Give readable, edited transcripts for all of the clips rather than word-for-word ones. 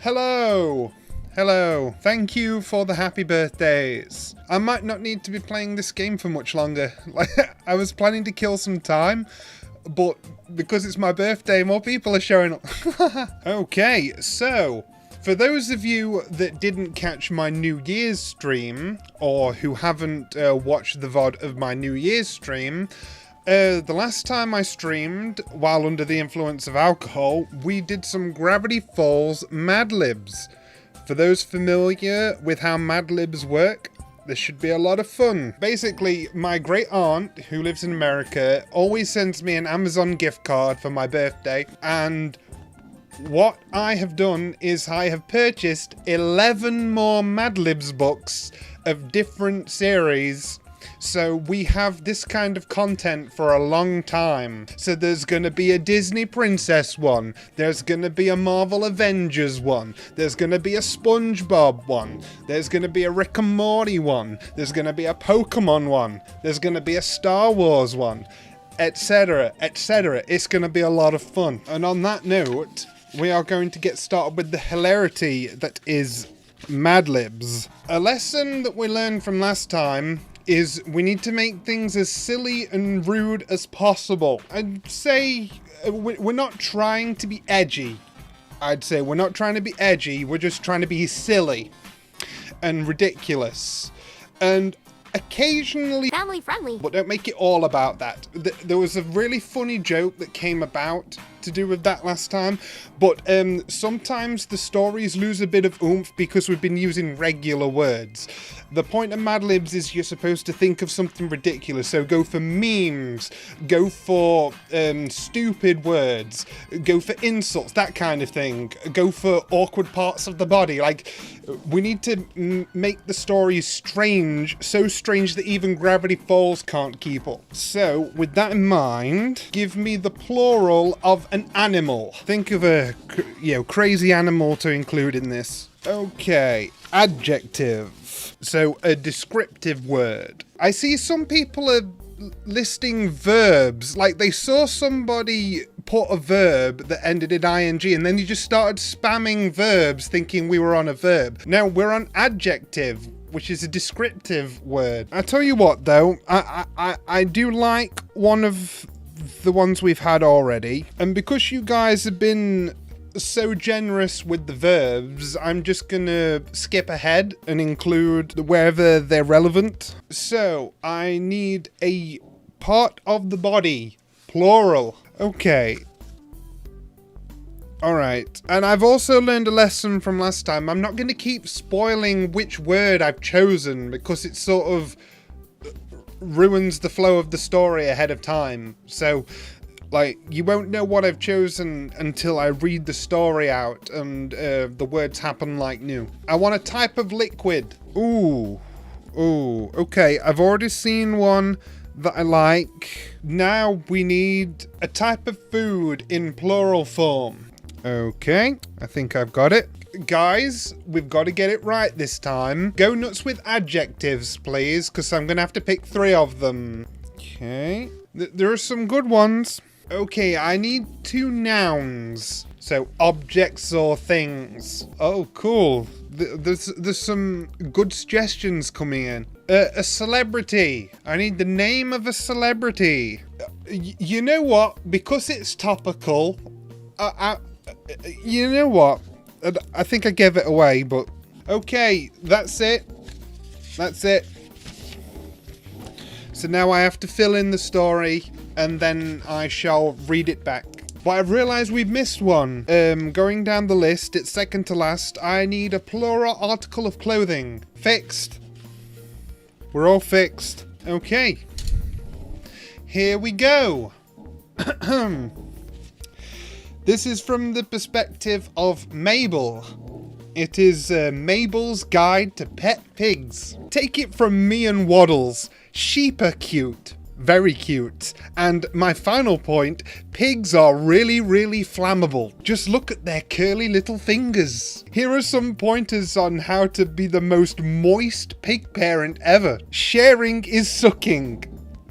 Hello! Hello. Thank you for the happy birthdays. I might not need to be playing this game for much longer. I was planning to kill some time, but because it's my birthday, more people are showing up. Okay, so for those of you that didn't catch my New Year's stream, or who haven't watched the VOD of my New Year's stream, the last time I streamed, while under the influence of alcohol, we did some Gravity Falls Madlibs. For those familiar with how Madlibs work, this should be a lot of fun. Basically, my great aunt, who lives in America, always sends me an Amazon gift card for my birthday, and what I have done is I have purchased 11 more Madlibs books of different series. So we have this kind of content for a long time. So there's gonna be a Disney Princess one, there's gonna be a Marvel Avengers one, there's gonna be a SpongeBob one, there's gonna be a Rick and Morty one, there's gonna be a Pokemon one, there's gonna be a Star Wars one, etc, etc. It's gonna be a lot of fun. And on that note, we are going to get started with the hilarity that is Madlibs. A lesson that we learned from last time is we need to make things as silly and rude as possible. I'd say we're not trying to be edgy. We're just trying to be silly and ridiculous. And occasionally family friendly. But don't make it all about that. There was a really funny joke that came about to do with that last time, but sometimes the stories lose a bit of oomph because we've been using regular words. The point of Madlibs is you're supposed to think of something ridiculous, so go for memes, go for stupid words, go for insults, that kind of thing, go for awkward parts of the body. Like, we need to make the stories strange, so strange that even Gravity Falls can't keep up. So, with that in mind, give me the plural of an animal. Think of a, crazy animal to include in this. Okay, adjective. So, a descriptive word. I see some people are listing verbs, like they saw somebody put a verb that ended in ing and then you just started spamming verbs thinking we were on a verb. Now, we're on adjective, which is a descriptive word. I tell you what though, I do like one of the ones we've had already, and because you guys have been so generous with the verbs, I'm just gonna skip ahead and include wherever they're relevant. So, I need a part of the body, plural. Okay. Alright, and I've also learned a lesson from last time. I'm not gonna keep spoiling which word I've chosen because it sort of ruins the flow of the story ahead of time. So, like, you won't know what I've chosen until I read the story out and the words happen like new. I want a type of liquid. Ooh, okay, I've already seen one that I like. Now we need a type of food in plural form. Okay, I think I've got it. Guys, we've got to get it right this time. Go nuts with adjectives, please, because I'm going to have to pick 3 of them. Okay, there are some good ones. Okay, I need 2 nouns. So, objects or things. Oh, cool. There's some good suggestions coming in. A celebrity. I need the name of a celebrity. You know what? Because it's topical, you know what? I think I gave it away, but okay, that's it. That's it. So now I have to fill in the story, and then I shall read it back. But I've realised we've missed one. Going down the list, it's second to last. I need a plural article of clothing. Fixed. We're all fixed. Okay. Here we go. This is from the perspective of Mabel. It is Mabel's Guide to Pet Pigs. Take it from me and Waddles. Sheep are cute. Very cute. And my final point, pigs are really, really flammable. Just look at their curly little fingers. Here are some pointers on how to be the most moist pig parent ever. Sharing is sucking.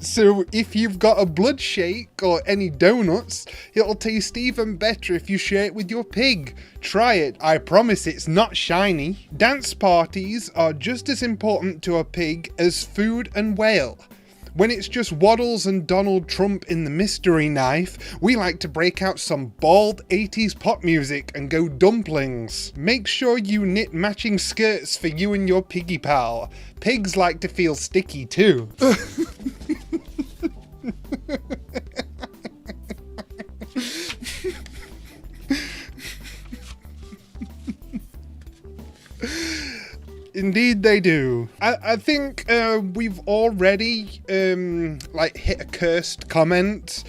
So if you've got a blood shake or any donuts, it'll taste even better if you share it with your pig. Try it, I promise it's not shiny. Dance parties are just as important to a pig as food and whale. When it's just Waddles and Donald Trump in the mystery knife, we like to break out some bald 80s pop music and go dumplings. Make sure you knit matching skirts for you and your piggy pal. Pigs like to feel sticky too. Indeed they do. I think we've already hit a cursed comment.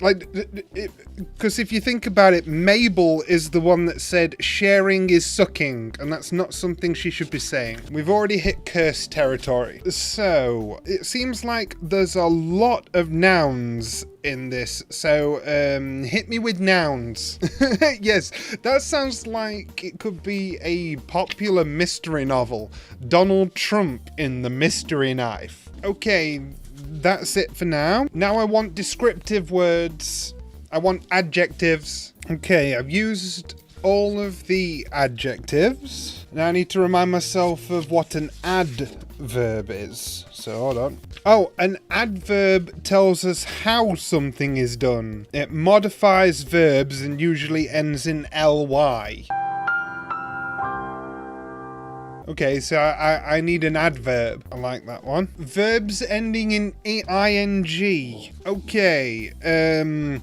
Because if you think about it, Mabel is the one that said sharing is sucking, and that's not something she should be saying. We've already hit cursed territory. So it seems like there's a lot of nouns in this, so hit me with nouns. Yes, that sounds like it could be a popular mystery novel. Donald Trump in the mystery knife. Okay, that's it for now. Now I want descriptive words. I want adjectives. Okay, I've used all of the adjectives. Now I need to remind myself of what an adverb is. So hold on. Oh, an adverb tells us how something is done. It modifies verbs and usually ends in ly. Okay, so I need an adverb. I like that one. Verbs ending in ing. Okay,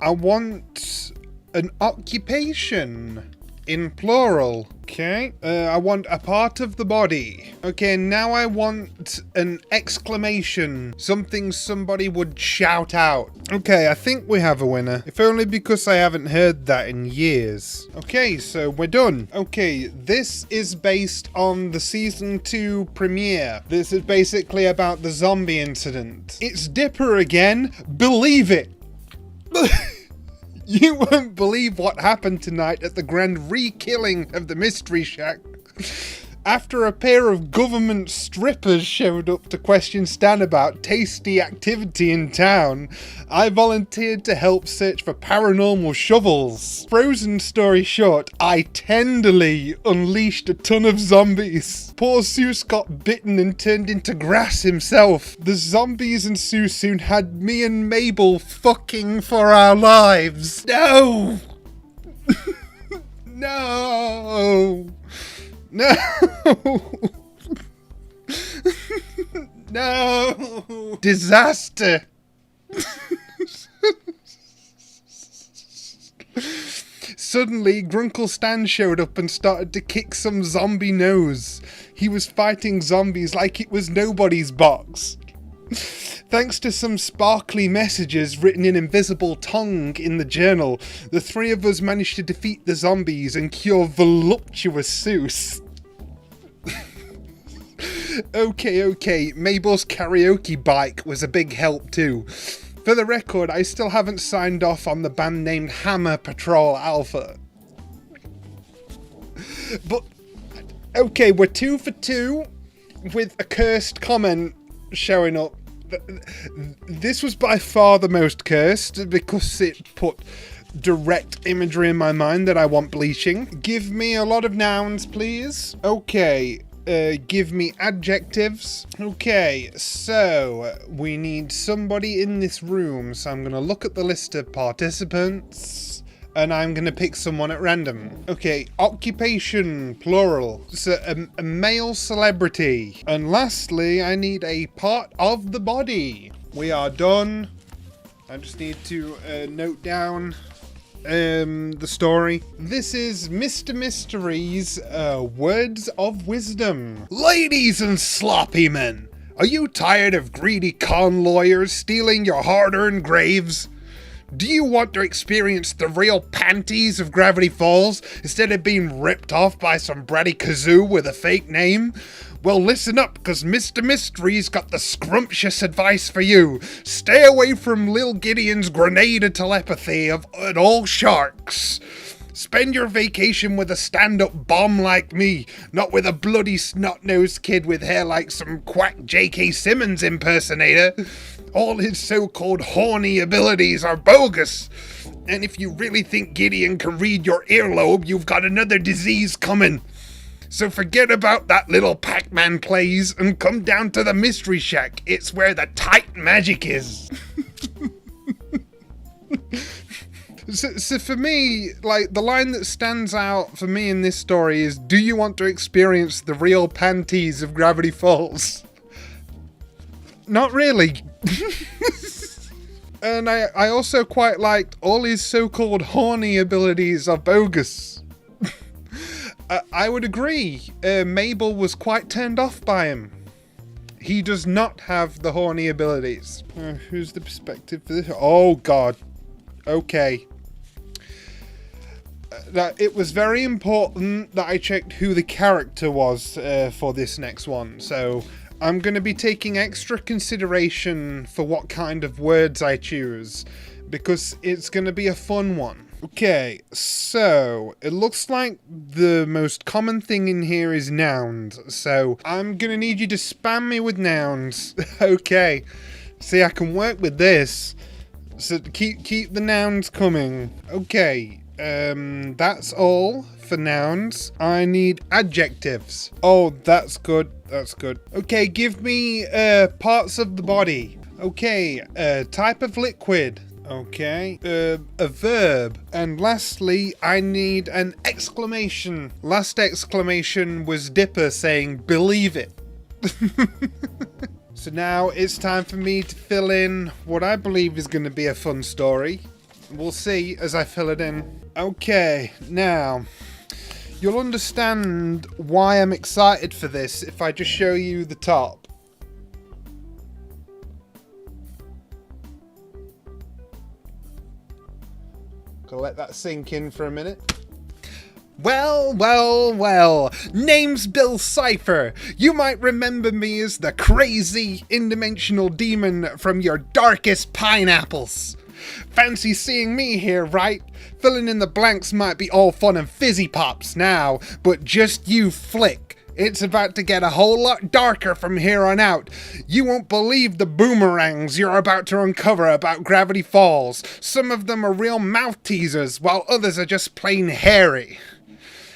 I want an occupation in plural. Okay, I want a part of the body. Okay, now I want an exclamation. Something somebody would shout out. Okay, I think we have a winner. If only because I haven't heard that in years. Okay, so we're done. Okay, this is based on the season 2 premiere. This is basically about the zombie incident. It's Dipper again. Believe it. You won't believe what happened tonight at the grand re-killing of the Mystery Shack. After a pair of government strippers showed up to question Stan about tasty activity in town, I volunteered to help search for paranormal shovels. Frozen story short, I tenderly unleashed a ton of zombies. Poor Seuss got bitten and turned into grass himself. The zombies and Sue soon had me and Mabel fucking for our lives. No! No! No! No! Disaster! Suddenly, Grunkle Stan showed up and started to kick some zombie nose. He was fighting zombies like it was nobody's box. Thanks to some sparkly messages written in invisible tongue in the journal, the three of us managed to defeat the zombies and cure voluptuous Seuss. Okay, Mabel's karaoke bike was a big help too. For the record, I still haven't signed off on the band named Hammer Patrol Alpha. But, okay, we're 2 for 2 with a cursed comment showing up. This was by far the most cursed because it put direct imagery in my mind that I want bleaching. Give me a lot of nouns, please. Okay. Give me adjectives. Okay, so we need somebody in this room, so I'm gonna look at the list of participants and I'm gonna pick someone at random. Okay, occupation, plural, so a male celebrity. And lastly, I need a part of the body. We are done. I just need to note down the story. This is Mr. Mystery's words of wisdom. Ladies and sloppy men, are you tired of greedy con lawyers stealing your hard-earned graves? Do you want to experience the real panties of Gravity Falls instead of being ripped off by some bratty kazoo with a fake name? Well, listen up, because Mr. Mystery's got the scrumptious advice for you. Stay away from Lil Gideon's grenade of telepathy of all sharks. Spend your vacation with a stand-up bomb like me, not with a bloody snot-nosed kid with hair like some quack J.K. Simmons impersonator. All his so-called horny abilities are bogus. And if you really think Gideon can read your earlobe, you've got another disease coming. So forget about that little Pac-Man plays and come down to the Mystery Shack. It's where the tight magic is. So for me, like, the line that stands out for me in this story is, do you want to experience the real panties of Gravity Falls? Not really. And I also quite liked all his so-called horny abilities are bogus. I would agree. Mabel was quite turned off by him. He does not have the horny abilities. Who's the perspective for this? Oh, God. Okay. That it was very important that I checked who the character was for this next one. So I'm going to be taking extra consideration for what kind of words I choose, because it's going to be a fun one. Okay, so it looks like the most common thing in here is nouns. So I'm going to need you to spam me with nouns. Okay. See, I can work with this. So keep the nouns coming. Okay. That's all for nouns. I need adjectives. Oh, that's good. That's good. Okay, give me parts of the body. Okay, type of liquid. Okay, a verb. And lastly, I need an exclamation. Last exclamation was Dipper saying, "Believe it." So now it's time for me to fill in what I believe is going to be a fun story. We'll see as I fill it in. Okay, now, you'll understand why I'm excited for this if I just show you the top. Gonna let that sink in for a minute. Well, well, well, name's Bill Cipher. You might remember me as the crazy, in-dimensional demon from your darkest pineapples. Fancy seeing me here, right? Filling in the blanks might be all fun and fizzy pops now, but just you flick. It's about to get a whole lot darker from here on out. You won't believe the boomerangs you're about to uncover about Gravity Falls. Some of them are real mouth teasers, while others are just plain hairy.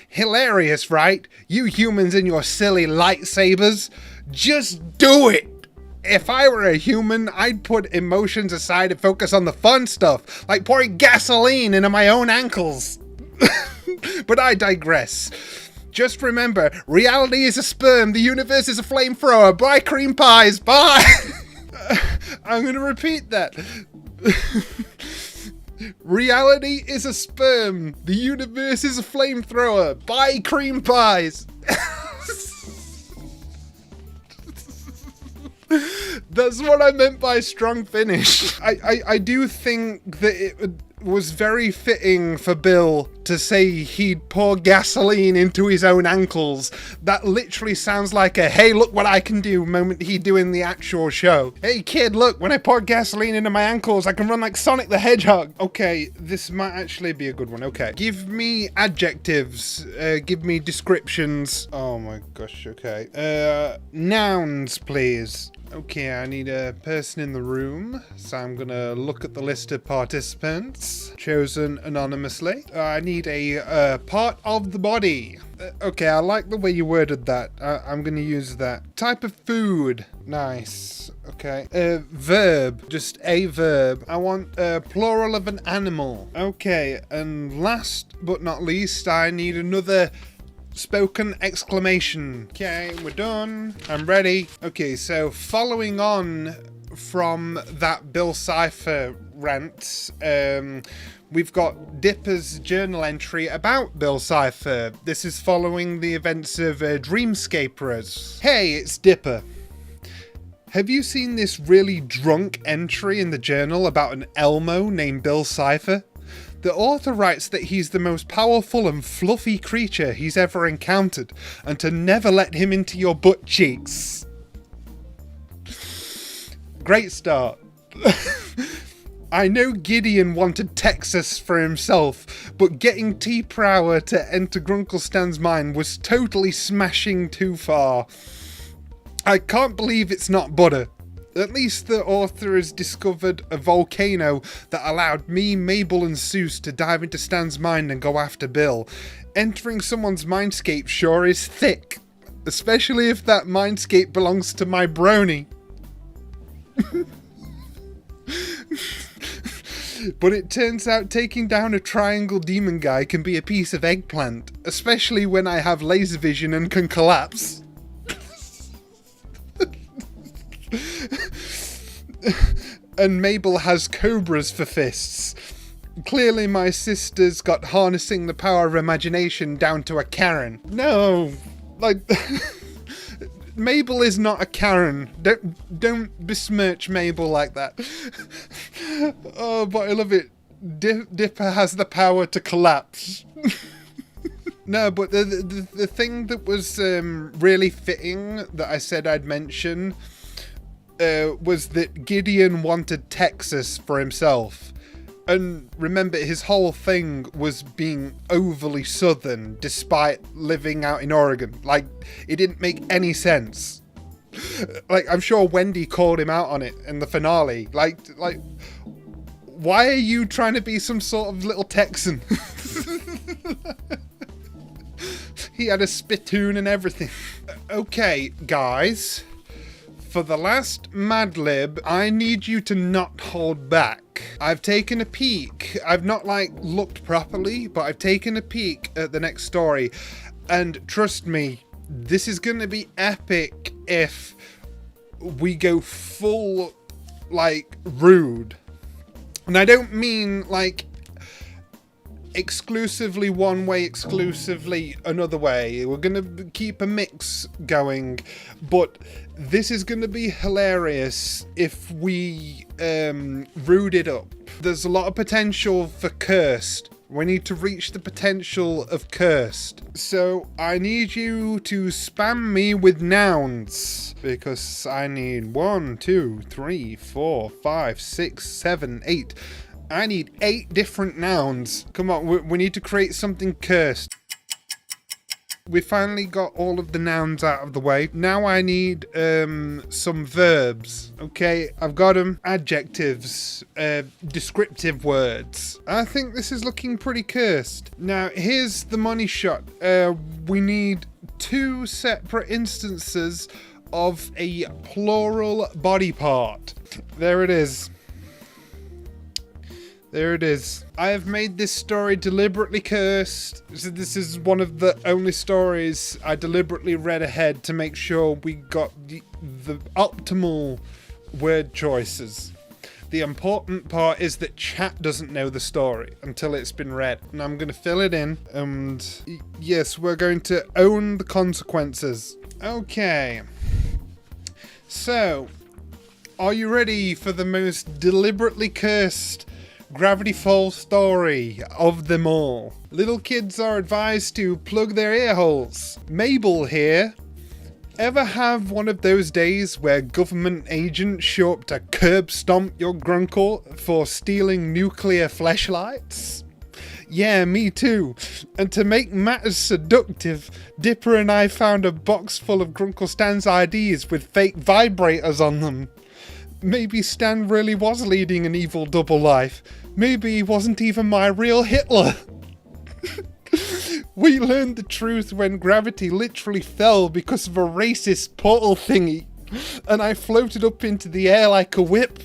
Hilarious, right? You humans and your silly lightsabers. Just do it! If I were a human, I'd put emotions aside and focus on the fun stuff, like pouring gasoline into my own ankles. But I digress. Just remember, reality is a sperm, the universe is a flamethrower. Bye, cream pies, bye! I'm gonna repeat that. Reality is a sperm, the universe is a flamethrower. Bye, cream pies! That's what I meant by strong finish. I do think that it was very fitting for Bill to say he'd pour gasoline into his own ankles. That literally sounds like a "hey, look what I can do" moment he'd do in the actual show. Hey kid, look, when I pour gasoline into my ankles, I can run like Sonic the Hedgehog. Okay, this might actually be a good one. Okay, give me adjectives, give me descriptions. Oh my gosh, okay. Nouns, please. Okay, I need a person in the room, so I'm gonna look at the list of participants, chosen anonymously. I need a part of the body. Okay, I like the way you worded that. I'm gonna use that. Type of food. Nice. Okay. Verb. Just a verb. I want a plural of an animal. Okay, and last but not least, I need another spoken exclamation. Okay, we're done. I'm ready. Okay, so following on from that Bill Cipher rant, we've got Dipper's journal entry about Bill Cipher. This is following the events of Dreamscaperers. Hey, it's Dipper. Have you seen this really drunk entry in the journal about an Elmo named Bill Cipher? The author writes that he's the most powerful and fluffy creature he's ever encountered, and to never let him into your butt cheeks. Great start. I know Gideon wanted Texas for himself, but getting T-Prower to enter Grunkle Stan's mind was totally smashing too far. I can't believe it's not butter. At least the author has discovered a volcano that allowed me, Mabel and Zeus to dive into Stan's mind and go after Bill. Entering someone's mindscape sure is thick. Especially if that mindscape belongs to my brony. But it turns out taking down a triangle demon guy can be a piece of eggplant. Especially when I have laser vision and can collapse. And Mabel has cobras for fists. Clearly my sister's got harnessing the power of imagination down to a Karen. No, like... Mabel is not a Karen. Don't besmirch Mabel like that. Oh, but I love it. Dipper has the power to collapse. No, but the thing that was really fitting that I said I'd mention was that Gideon wanted Texas for himself. And remember, his whole thing was being overly southern despite living out in Oregon. Like, it didn't make any sense. Like, I'm sure Wendy called him out on it in the finale. Like, why are you trying to be some sort of little Texan? He had a spittoon and everything. Okay, guys. For the last Madlib, I need you to not hold back. I've taken a peek. I've not, looked properly, but I've taken a peek at the next story. And trust me, this is going to be epic if we go full, rude. And I don't mean, exclusively one way, exclusively another way. We're going to keep a mix going, but this is going to be hilarious if we rude it up. There's a lot of potential for cursed. We need to reach the potential of cursed. So I need you to spam me with nouns, because I need 1, 2, 3, 4, 5, 6, 7, 8. I need 8 different nouns. Come on, we need to create something cursed. We finally got all of the nouns out of the way. Now I need some verbs. Okay, I've got them. Adjectives, descriptive words. I think this is looking pretty cursed. Now, here's the money shot. We need 2 separate instances of a plural body part. There it is. There it is. I have made this story deliberately cursed. So this is one of the only stories I deliberately read ahead to make sure we got the optimal word choices. The important part is that chat doesn't know the story until it's been read. And I'm going to fill it in. And yes, we're going to own the consequences. Okay. So, are you ready for the most deliberately cursed Gravity Falls story of them all? Little kids are advised to plug their ear holes. Mabel here. Ever have one of those days where government agents show up to curb stomp your grunkle for stealing nuclear fleshlights? Yeah, me too. And to make matters seductive, Dipper and I found a box full of Grunkle Stan's IDs with fake vibrators on them. Maybe Stan really was leading an evil double life. Maybe he wasn't even my real Hitler. We learned the truth when gravity literally fell because of a racist portal thingy, and I floated up into the air like a whip.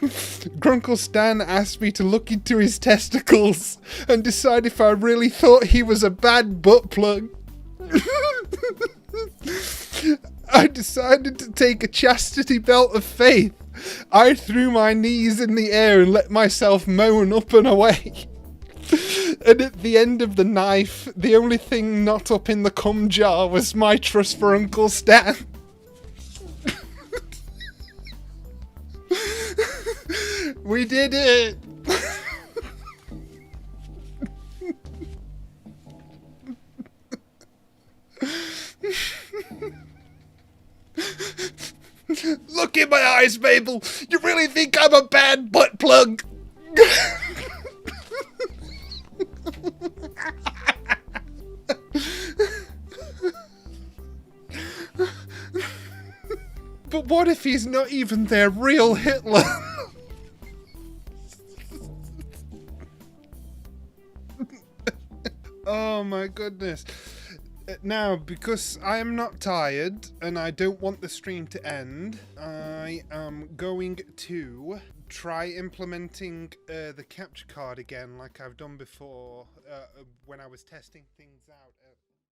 Grunkle Stan asked me to look into his testicles and decide if I really thought he was a bad butt plug. I decided to take a chastity belt of faith. I threw my knees in the air and let myself moan up and away. And at the end of the knife, the only thing not up in the cum jar was my trust for Uncle Stan. We did it! Look in my eyes, Mabel! You really think I'm a bad butt plug? But what if he's not even their real Hitler? Oh my goodness. Now, because I am not tired and I don't want the stream to end, I am going to try implementing the capture card again like I've done before when I was testing things out.